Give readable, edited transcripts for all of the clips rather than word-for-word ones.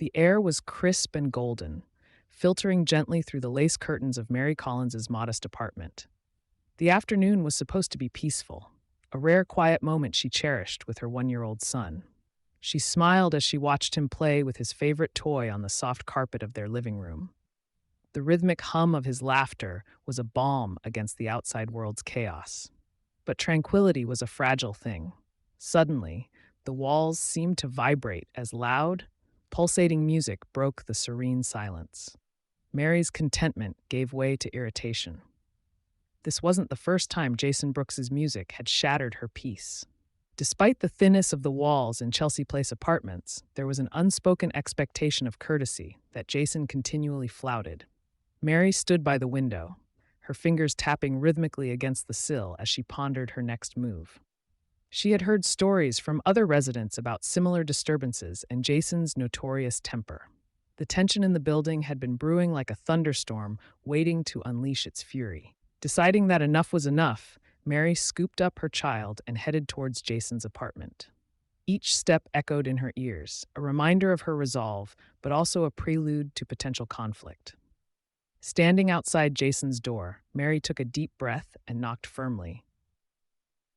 The air was crisp and golden, filtering gently through the lace curtains of Mary Collins's modest apartment. The afternoon was supposed to be peaceful, a rare quiet moment she cherished with her 1-year-old son. She smiled as she watched him play with his favorite toy on the soft carpet of their living room. The rhythmic hum of his laughter was a balm against the outside world's chaos. But tranquility was a fragile thing. Suddenly, the walls seemed to vibrate as loud, pulsating music broke the serene silence. Mary's contentment gave way to irritation. This wasn't the first time Jason Brooks's music had shattered her peace. Despite the thinness of the walls in Chelsea Place apartments, there was an unspoken expectation of courtesy that Jason continually flouted. Mary stood by the window, her fingers tapping rhythmically against the sill as she pondered her next move. She had heard stories from other residents about similar disturbances and Jason's notorious temper. The tension in the building had been brewing like a thunderstorm, waiting to unleash its fury. Deciding that enough was enough, Mary scooped up her child and headed towards Jason's apartment. Each step echoed in her ears, a reminder of her resolve, but also a prelude to potential conflict. Standing outside Jason's door, Mary took a deep breath and knocked firmly,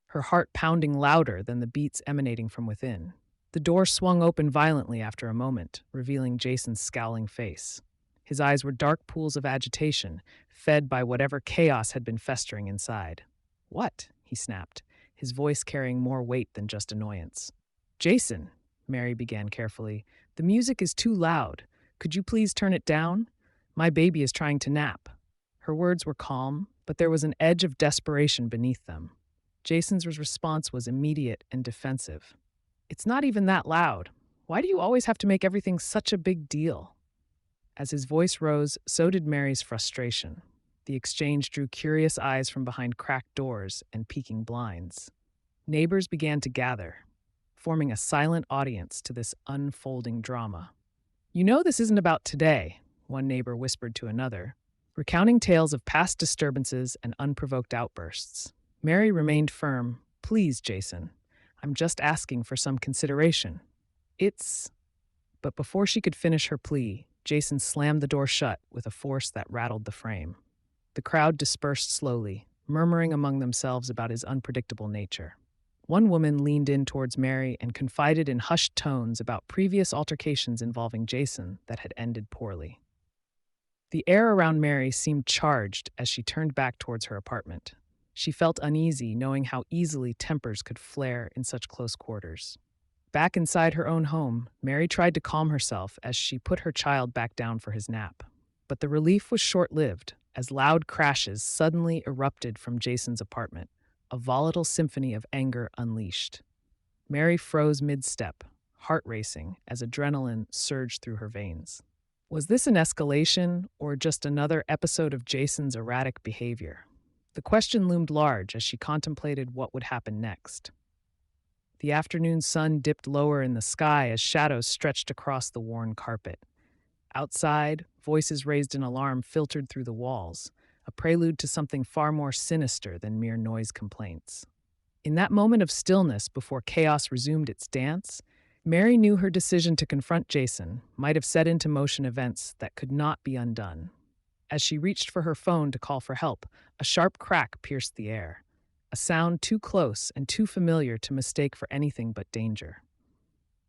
her heart pounding louder than the beats emanating from within. The door swung open violently after a moment, revealing Jason's scowling face. His eyes were dark pools of agitation, fed by whatever chaos had been festering inside. "What?" he snapped, his voice carrying more weight than just annoyance. "Jason," Mary began carefully, "the music is too loud. Could you please turn it down? My baby is trying to nap." Her words were calm, but there was an edge of desperation beneath them. Jason's response was immediate and defensive. "It's not even that loud. Why do you always have to make everything such a big deal?" As his voice rose, so did Mary's frustration. The exchange drew curious eyes from behind cracked doors and peeking blinds. Neighbors began to gather, forming a silent audience to this unfolding drama. "You know this isn't about today," one neighbor whispered to another, recounting tales of past disturbances and unprovoked outbursts. Mary remained firm. "Please, Jason, I'm just asking for some consideration. It's—" But before she could finish her plea, Jason slammed the door shut with a force that rattled the frame. The crowd dispersed slowly, murmuring among themselves about his unpredictable nature. One woman leaned in towards Mary and confided in hushed tones about previous altercations involving Jason that had ended poorly. The air around Mary seemed charged as she turned back towards her apartment. She felt uneasy knowing how easily tempers could flare in such close quarters. Back inside her own home, Mary tried to calm herself as she put her child back down for his nap. But the relief was short-lived, as loud crashes suddenly erupted from Jason's apartment, a volatile symphony of anger unleashed. Mary froze mid-step, heart racing as adrenaline surged through her veins. Was this an escalation or just another episode of Jason's erratic behavior? The question loomed large as she contemplated what would happen next. The afternoon sun dipped lower in the sky as shadows stretched across the worn carpet. Outside, voices raised in alarm filtered through the walls, a prelude to something far more sinister than mere noise complaints. In that moment of stillness before chaos resumed its dance, Mary knew her decision to confront Jason might have set into motion events that could not be undone. As she reached for her phone to call for help, a sharp crack pierced the air, a sound too close and too familiar to mistake for anything but danger.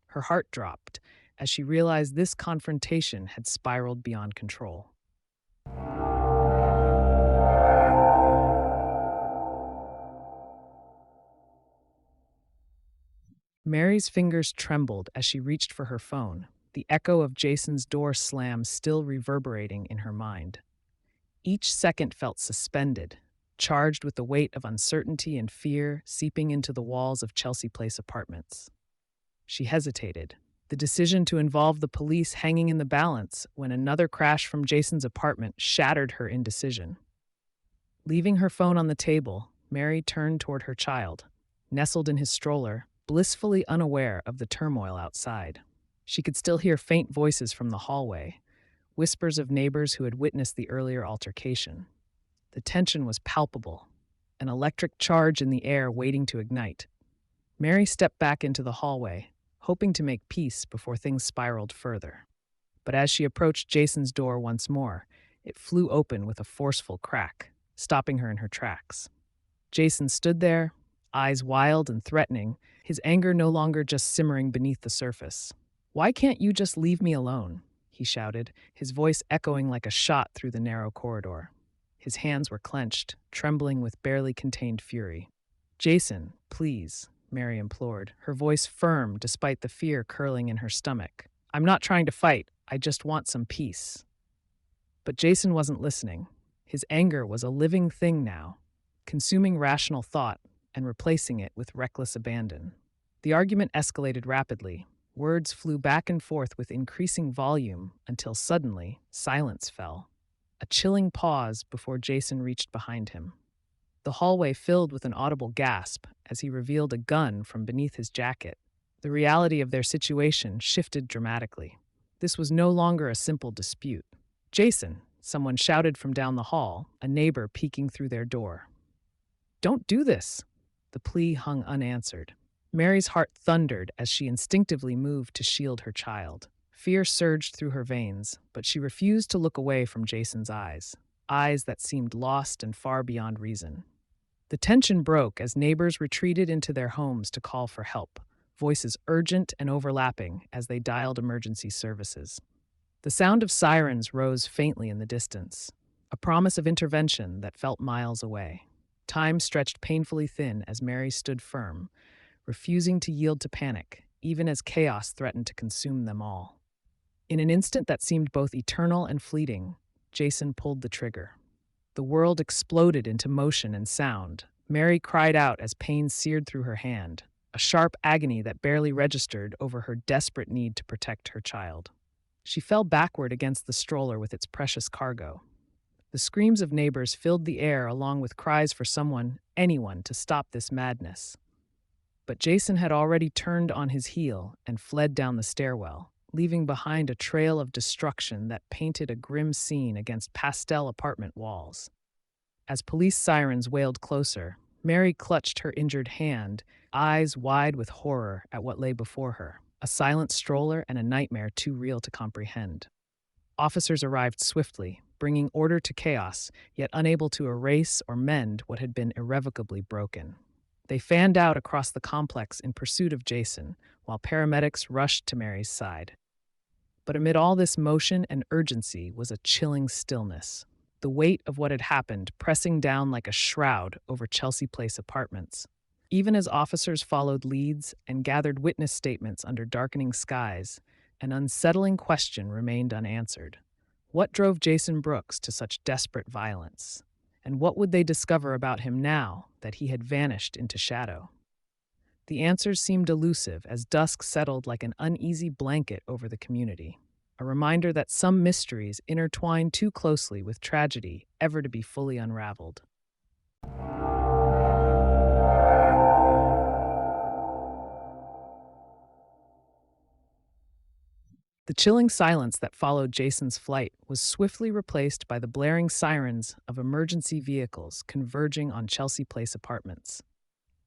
Her heart dropped as she realized this confrontation had spiraled beyond control. Mary's fingers trembled as she reached for her phone, the echo of Jason's door slam still reverberating in her mind. Each second felt suspended, charged with the weight of uncertainty and fear seeping into the walls of Chelsea Place apartments. She hesitated, the decision to involve the police hanging in the balance when another crash from Jason's apartment shattered her indecision. Leaving her phone on the table, Mary turned toward her child, nestled in his stroller, blissfully unaware of the turmoil outside. She could still hear faint voices from the hallway, whispers of neighbors who had witnessed the earlier altercation. The tension was palpable, an electric charge in the air waiting to ignite. Mary stepped back into the hallway, hoping to make peace before things spiraled further. But as she approached Jason's door once more, it flew open with a forceful crack, stopping her in her tracks. Jason stood there, eyes wild and threatening, his anger no longer just simmering beneath the surface. "Why can't you just leave me alone?" he shouted, his voice echoing like a shot through the narrow corridor. His hands were clenched, trembling with barely contained fury. "Jason, please," Mary implored, her voice firm despite the fear curling in her stomach. "I'm not trying to fight, I just want some peace." But Jason wasn't listening. His anger was a living thing now, consuming rational thought and replacing it with reckless abandon. The argument escalated rapidly. Words flew back and forth with increasing volume until suddenly silence fell. A chilling pause before Jason reached behind him. The hallway filled with an audible gasp as he revealed a gun from beneath his jacket. The reality of their situation shifted dramatically. This was no longer a simple dispute. "Jason," someone shouted from down the hall, a neighbor peeking through their door. "Don't do this!" The plea hung unanswered. Mary's heart thundered as she instinctively moved to shield her child. Fear surged through her veins, but she refused to look away from Jason's eyes that seemed lost and far beyond reason. The tension broke as neighbors retreated into their homes to call for help, voices urgent and overlapping as they dialed emergency services. The sound of sirens rose faintly in the distance, a promise of intervention that felt miles away. Time stretched painfully thin as Mary stood firm, refusing to yield to panic, even as chaos threatened to consume them all. In an instant that seemed both eternal and fleeting, Jason pulled the trigger. The world exploded into motion and sound. Mary cried out as pain seared through her hand, a sharp agony that barely registered over her desperate need to protect her child. She fell backward against the stroller with its precious cargo. The screams of neighbors filled the air along with cries for someone, anyone, to stop this madness. But Jason had already turned on his heel and fled down the stairwell, leaving behind a trail of destruction that painted a grim scene against pastel apartment walls. As police sirens wailed closer, Mary clutched her injured hand, eyes wide with horror at what lay before her, a silent stroller and a nightmare too real to comprehend. Officers arrived swiftly, bringing order to chaos, yet unable to erase or mend what had been irrevocably broken. They fanned out across the complex in pursuit of Jason, while paramedics rushed to Mary's side. But amid all this motion and urgency was a chilling stillness, the weight of what had happened pressing down like a shroud over Chelsea Place apartments. Even as officers followed leads and gathered witness statements under darkening skies, an unsettling question remained unanswered. What drove Jason Brooks to such desperate violence? And what would they discover about him now that he had vanished into shadow? The answers seemed elusive as dusk settled like an uneasy blanket over the community, a reminder that some mysteries intertwine too closely with tragedy ever to be fully unraveled. The chilling silence that followed Jason's flight was swiftly replaced by the blaring sirens of emergency vehicles converging on Chelsea Place apartments.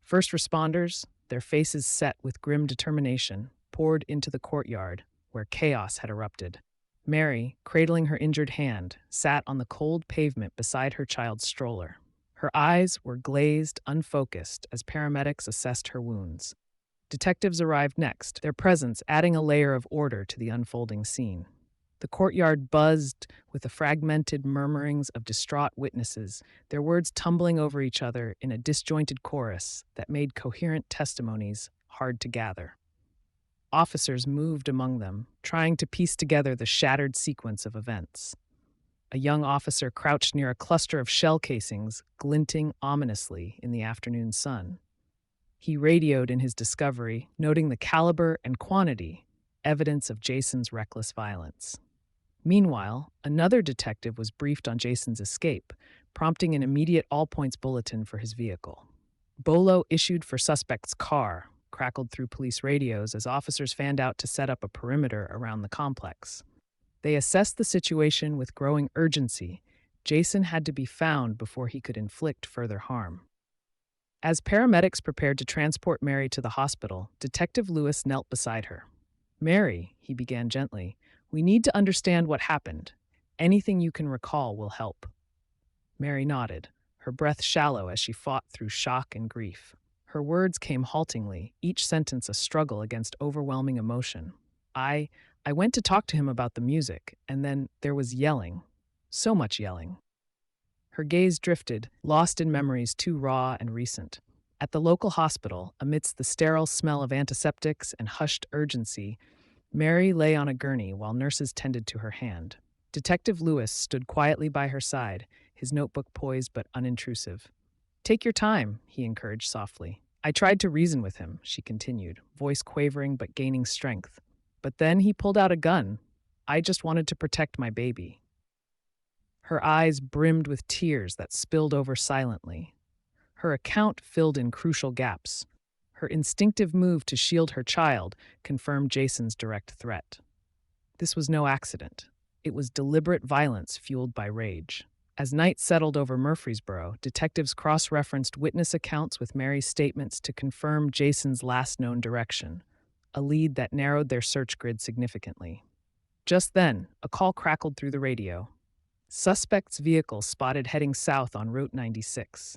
First responders, their faces set with grim determination, poured into the courtyard where chaos had erupted. Mary, cradling her injured hand, sat on the cold pavement beside her child's stroller. Her eyes were glazed, unfocused as paramedics assessed her wounds. Detectives arrived next, their presence adding a layer of order to the unfolding scene. The courtyard buzzed with the fragmented murmurings of distraught witnesses, their words tumbling over each other in a disjointed chorus that made coherent testimonies hard to gather. Officers moved among them, trying to piece together the shattered sequence of events. A young officer crouched near a cluster of shell casings, glinting ominously in the afternoon sun. He radioed in his discovery, noting the caliber and quantity, evidence of Jason's reckless violence. Meanwhile, another detective was briefed on Jason's escape, prompting an immediate all-points bulletin for his vehicle. Bolo issued for suspect's car, crackled through police radios as officers fanned out to set up a perimeter around the complex. They assessed the situation with growing urgency. Jason had to be found before he could inflict further harm. As paramedics prepared to transport Mary to the hospital, Detective Lewis knelt beside her. "Mary," he began gently, We need to understand what happened. Anything you can recall will help. Mary nodded, her breath shallow as she fought through shock and grief. Her words came haltingly, each sentence a struggle against overwhelming emotion. I I went to talk to him about the music, and then there was yelling. So much yelling. Her gaze drifted, lost in memories too raw and recent. At the local hospital, amidst the sterile smell of antiseptics and hushed urgency, Mary lay on a gurney while nurses tended to her hand. Detective Lewis stood quietly by her side, his notebook poised but unintrusive. "Take your time," he encouraged softly. "I tried to reason with him," she continued, voice quavering but gaining strength. "But then he pulled out a gun. I just wanted to protect my baby." Her eyes brimmed with tears that spilled over silently. Her account filled in crucial gaps. Her instinctive move to shield her child confirmed Jason's direct threat. This was no accident. It was deliberate violence fueled by rage. As night settled over Murfreesboro, detectives cross-referenced witness accounts with Mary's statements to confirm Jason's last known direction, a lead that narrowed their search grid significantly. Just then, a call crackled through the radio. Suspect's vehicle spotted heading south on Route 96.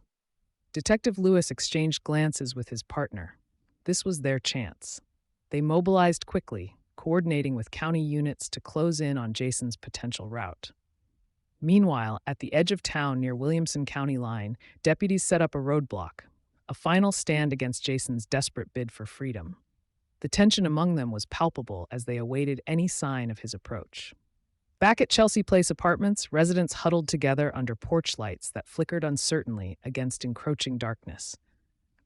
Detective Lewis exchanged glances with his partner. This was their chance. They mobilized quickly, coordinating with county units to close in on Jason's potential route. Meanwhile, at the edge of town near Williamson County line, deputies set up a roadblock, a final stand against Jason's desperate bid for freedom. The tension among them was palpable as they awaited any sign of his approach. Back at Chelsea Place Apartments, residents huddled together under porch lights that flickered uncertainly against encroaching darkness.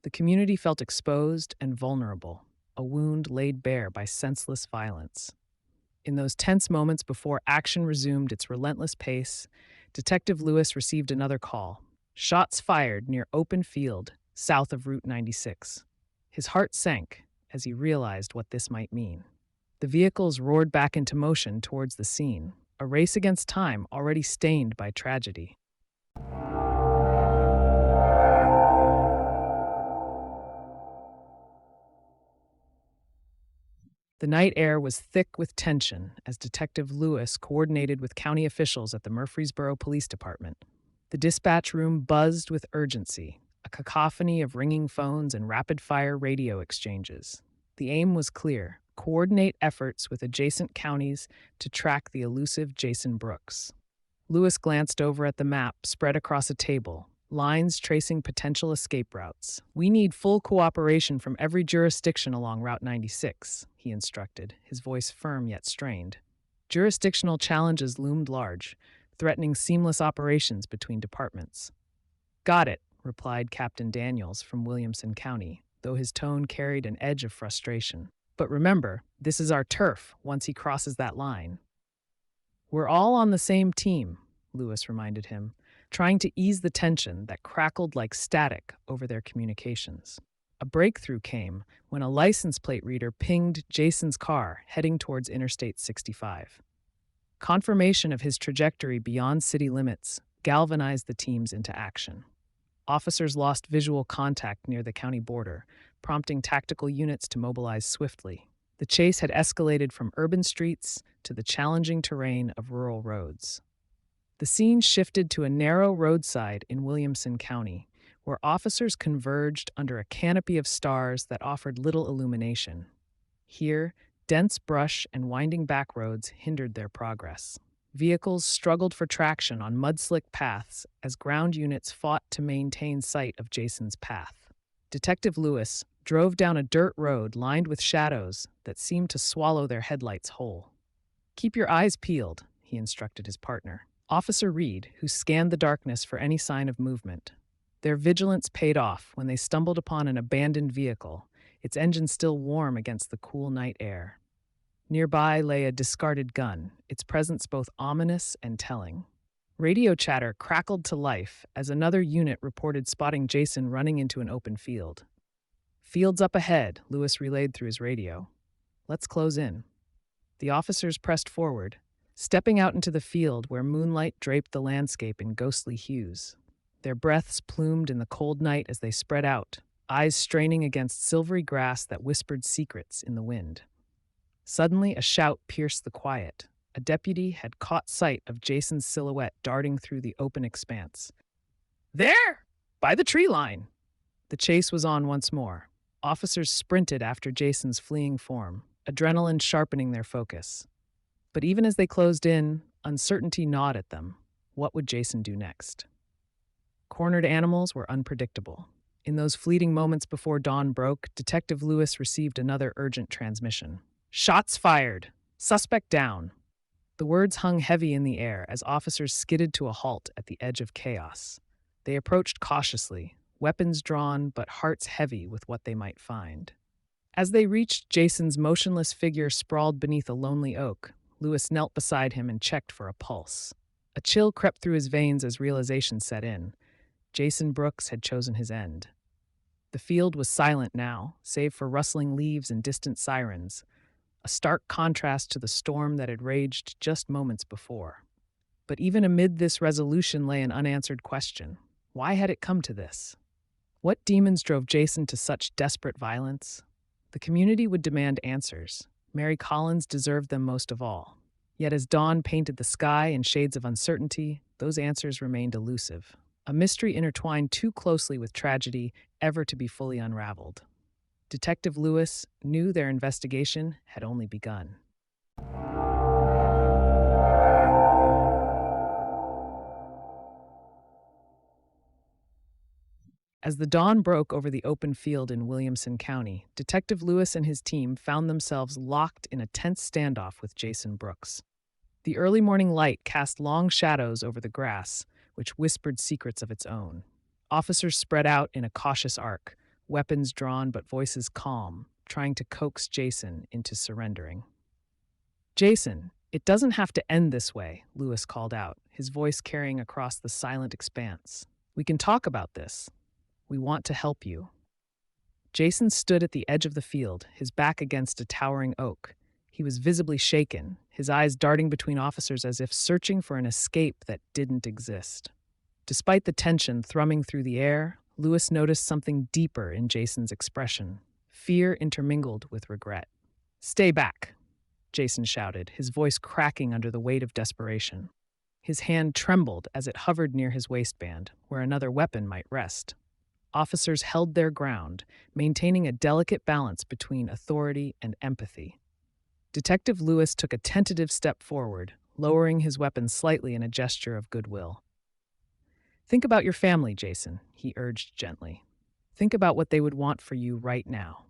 The community felt exposed and vulnerable, a wound laid bare by senseless violence. In those tense moments before action resumed its relentless pace, Detective Lewis received another call. Shots fired near open field, south of Route 96. His heart sank as he realized what this might mean. The vehicles roared back into motion towards the scene, a race against time already stained by tragedy. The night air was thick with tension as Detective Lewis coordinated with county officials at the Murfreesboro Police Department. The dispatch room buzzed with urgency, a cacophony of ringing phones and rapid-fire radio exchanges. The aim was clear: coordinate efforts with adjacent counties to track the elusive Jason Brooks. Lewis glanced over at the map spread across a table, lines tracing potential escape routes. "We need full cooperation from every jurisdiction along Route 96, he instructed, his voice firm yet strained. Jurisdictional challenges loomed large, threatening seamless operations between departments. "Got it," replied Captain Daniels from Williamson County, though his tone carried an edge of frustration. "But remember, this is our turf once he crosses that line." "We're all on the same team," Lewis reminded him, trying to ease the tension that crackled like static over their communications. A breakthrough came when a license plate reader pinged Jason's car heading towards Interstate 65. Confirmation of his trajectory beyond city limits galvanized the teams into action. Officers lost visual contact near the county border, prompting tactical units to mobilize swiftly. The chase had escalated from urban streets to the challenging terrain of rural roads. The scene shifted to a narrow roadside in Williamson County, where officers converged under a canopy of stars that offered little illumination. Here, dense brush and winding back roads hindered their progress. Vehicles struggled for traction on mud-slick paths as ground units fought to maintain sight of Jason's path. Detective Lewis drove down a dirt road lined with shadows that seemed to swallow their headlights whole. "Keep your eyes peeled," he instructed his partner. Officer Reed, who scanned the darkness for any sign of movement. Their vigilance paid off when they stumbled upon an abandoned vehicle, its engine still warm against the cool night air. Nearby lay a discarded gun, its presence both ominous and telling. Radio chatter crackled to life as another unit reported spotting Jason running into an open field. "Field's up ahead," Lewis relayed through his radio. "Let's close in." The officers pressed forward, stepping out into the field where moonlight draped the landscape in ghostly hues. Their breaths plumed in the cold night as they spread out, eyes straining against silvery grass that whispered secrets in the wind. Suddenly, a shout pierced the quiet. a deputy had caught sight of Jason's silhouette darting through the open expanse. There! By the tree line! The chase was on once more. Officers sprinted after Jason's fleeing form, adrenaline sharpening their focus. But even as they closed in, uncertainty gnawed at them. What would Jason do next? Cornered animals were unpredictable. In those fleeting moments before dawn broke, Detective Lewis received another urgent transmission. Shots fired! Suspect down! The words hung heavy in the air as officers skidded to a halt at the edge of chaos. They approached cautiously, weapons drawn but hearts heavy with what they might find. As they reached Jason's motionless figure sprawled beneath a lonely oak, Lewis knelt beside him and checked for a pulse. A chill crept through his veins as realization set in. Jason Brooks had chosen his end. The field was silent now, save for rustling leaves and distant sirens, a stark contrast to the storm that had raged just moments before. But even amid this resolution lay an unanswered question. Why had it come to this? What demons drove Jason to such desperate violence? The community would demand answers. Mary Collins deserved them most of all. Yet as dawn painted the sky in shades of uncertainty, those answers remained elusive. A mystery intertwined too closely with tragedy ever to be fully unraveled. Detective Lewis knew their investigation had only begun. As the dawn broke over the open field in Williamson County, Detective Lewis and his team found themselves locked in a tense standoff with Jason Brooks. The early morning light cast long shadows over the grass, which whispered secrets of its own. Officers spread out in a cautious arc, weapons drawn but voices calm, trying to coax Jason into surrendering. Jason, it doesn't have to end this way, Lewis called out, his voice carrying across the silent expanse. We can talk about this. We want to help you. Jason stood at the edge of the field, his back against a towering oak. He was visibly shaken, his eyes darting between officers as if searching for an escape that didn't exist. Despite the tension thrumming through the air, Lewis noticed something deeper in Jason's expression, fear intermingled with regret. Stay back, Jason shouted, his voice cracking under the weight of desperation. His hand trembled as it hovered near his waistband, where another weapon might rest. Officers held their ground, maintaining a delicate balance between authority and empathy. Detective Lewis took a tentative step forward, lowering his weapon slightly in a gesture of goodwill. Think about your family, Jason, he urged gently. Think about what they would want for you right now.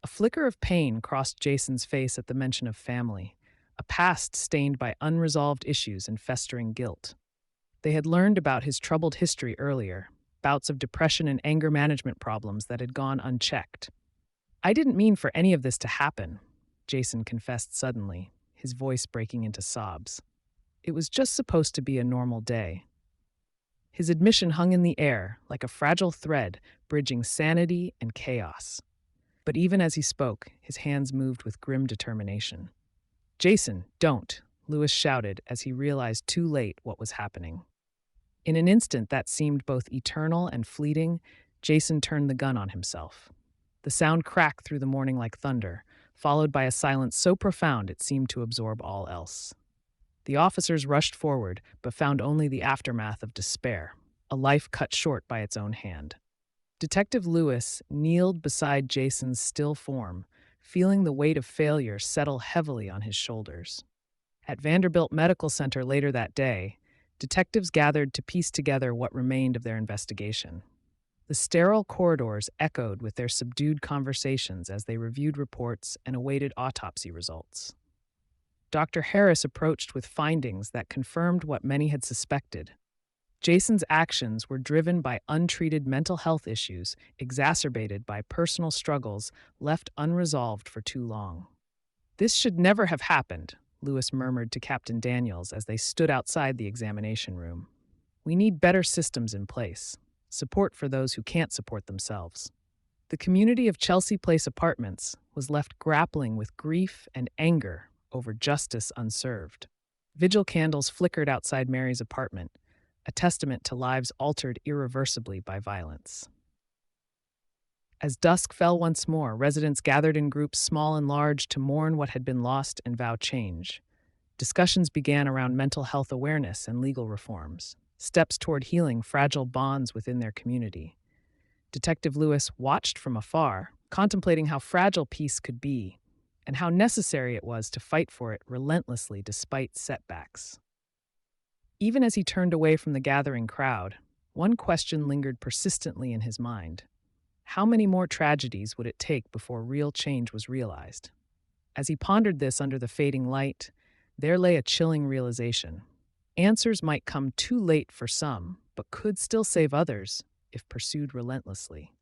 A flicker of pain crossed Jason's face at the mention of family, a past stained by unresolved issues and festering guilt. They had learned about his troubled history earlier, bouts of depression and anger management problems that had gone unchecked. I didn't mean for any of this to happen, Jason confessed suddenly, his voice breaking into sobs. It was just supposed to be a normal day. His admission hung in the air, like a fragile thread, bridging sanity and chaos. But even as he spoke, his hands moved with grim determination. Jason, don't, Lewis shouted as he realized too late what was happening. In an instant that seemed both eternal and fleeting, Jason turned the gun on himself. The sound cracked through the morning like thunder, followed by a silence so profound it seemed to absorb all else. The officers rushed forward, but found only the aftermath of despair, a life cut short by its own hand. Detective Lewis kneeled beside Jason's still form, feeling the weight of failure settle heavily on his shoulders. At Vanderbilt Medical Center later that day, detectives gathered to piece together what remained of their investigation. The sterile corridors echoed with their subdued conversations as they reviewed reports and awaited autopsy results. Dr. Harris approached with findings that confirmed what many had suspected. Jason's actions were driven by untreated mental health issues exacerbated by personal struggles left unresolved for too long. This should never have happened, Lewis murmured to Captain Daniels as they stood outside the examination room. We need better systems in place, support for those who can't support themselves. The community of Chelsea Place Apartments was left grappling with grief and anger over justice unserved. Vigil candles flickered outside Mary's apartment, a testament to lives altered irreversibly by violence. As dusk fell once more, residents gathered in groups small and large to mourn what had been lost and vow change. Discussions began around mental health awareness and legal reforms, steps toward healing fragile bonds within their community. Detective Lewis watched from afar, contemplating how fragile peace could be and how necessary it was to fight for it relentlessly despite setbacks. Even as he turned away from the gathering crowd, one question lingered persistently in his mind. How many more tragedies would it take before real change was realized? As he pondered this under the fading light, there lay a chilling realization. Answers might come too late for some, but could still save others if pursued relentlessly.